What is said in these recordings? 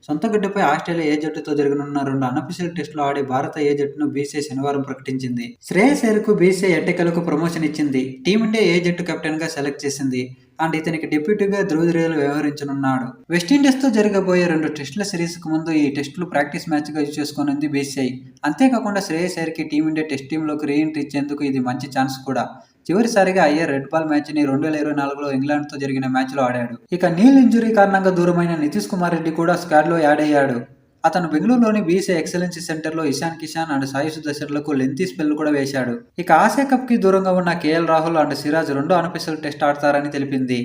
సొంత గడ్డపై ఆస్ట్రేలియా ఏ జట్టుతో జరగనున్న 2 అన్అఫీషియల్ టెస్టులు ఆడే భారత ఏ జట్టును బీసీసీ శనివారం ప్రకటించింది. శ్రేయస్ అయ్యర్కు బీసీసీ ఎట్టకేలకు ప్రమోషన్ ఇచ్చింది. టీమిండియా ఏ జట్టు కెప్టెన్గా సెలెక్ట్ చేసింది. అండ్ ఇతనికి డిప్యూటీగా ధ్రువ జురేల్ వ్యవహరించనున్నాడు. వెస్టిండీస్తో జరగబోయే 2 టెస్టుల సిరీస్కు ముందు ఈ టెస్టులు ప్రాక్టీస్ మ్యాచ్గా యూజ్ చేసుకోనుంది బీసీసీ. అంతేకాకుండా శ్రేయస్ అయ్యర్కి టీమిండియా టెస్ట్ టీంలోకి రీఎంట్రీ ఇచ్చేందుకు ఇది మంచి ఛాన్స్ కూడా. చివరిసారిగా అయ్యర్ రెడ్ బాల్ మ్యాచ్ని 2024లో ఇంగ్లాండ్తో జరిగిన మ్యాచ్లో ఆడాడు. ఇక నీల్ ఇంజురీ కారణంగా దూరమైన నితీష్ కుమార్ రెడ్డి కూడా స్క్వాడ్లో యాడ్ అయ్యాడు. అతను బెంగళూరులోని బీసీ ఎక్సలెన్సీ సెంటర్లో ఇషాన్ కిషాన్ అండ్ సాయి సుదర్శన్లకు లెంతీ స్పెల్ కూడా వేశాడు. ఇక ఆసియా కప్కి దూరంగా ఉన్న KL Rahul and Siraj 2 unofficial test ఆడతారని తెలిపింది.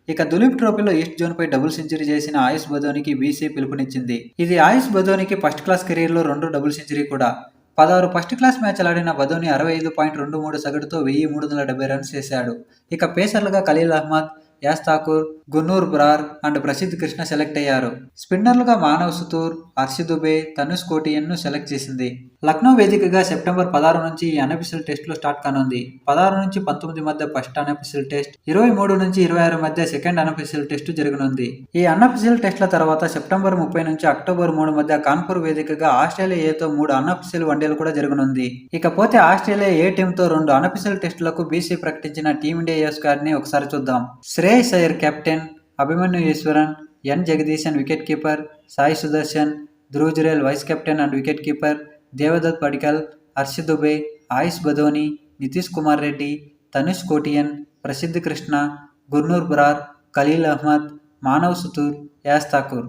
ఇక దులీప్ ట్రోఫీలో ఈస్ట్ జోన్పై డబుల్ సెంచరీ చేసిన ఆయుష్ బదోనికి బీసీ పిలుపునిచ్చింది. ఇది ఆయుష్ బదోనికి ఫస్ట్ క్లాస్ కెరీర్లో 2 డబుల్ సెంచరీ కూడా. 16 ఫస్ట్ క్లాస్ మ్యాచ్లు ఆడిన బదోని 65.23 సగటుతో 1370 రన్స్ చేశాడు. ఇక పేసర్లుగా ఖలీల్ అహ్మద్, యాస్ ఠాకూర్, గుర్నూర్ బ్రార్ అండ్ ప్రసిద్ధ్ కృష్ణ సెలెక్ట్ అయ్యారు. స్పిన్నర్లుగా మానవ్ సుతూర్, హర్ష్ దుబే, తనుష్ కోటియన్ను సెలెక్ట్ చేసింది. లక్నో వేదికగా సెప్టెంబర్ 16 నుంచి ఈ అన్అఫీషియల్ టెస్టులు స్టార్ట్ కానుంది. 16 నుంచి 19 మధ్య ఫస్ట్ అన్అఫీషియల్ టెస్ట్, 23 నుంచి 26 మధ్య సెకండ్ అన్అఫీషియల్ టెస్ట్ జరగనుంది. ఈ అన్అఫీషియల్ టెస్టుల తర్వాత సెప్టెంబర్ 30 నుంచి అక్టోబర్ 3 మధ్య కాన్పూర్ వేదికగా ఆస్ట్రేలియా ఏతో 3 అన్అఫీషియల్ వన్డేలు కూడా జరగనుంది. ఇకపోతే ఆస్ట్రేలియా ఏ టీంతో 2 అన్అఫీషియల్ టెస్టులకు బీసీ ప్రకటించిన టీమిండియా స్క్వాడ్ ని ఒకసారి చూద్దాం. Shreyas Iyer captain, Abhimanyu Easwaran, N Jagadeesan wicket keeper, Sai Sudharsan, Dhruv Jurel vice captain and wicket keeper, Devdutt Padikkal, Harsh Dubey, Ayush Badoni, Nitish Kumar Reddy, Tanush Kotian, Prasidh Krishna, Gurnoor Brar, Khaleel Ahmed, Manav Suthar, Yash Thakur.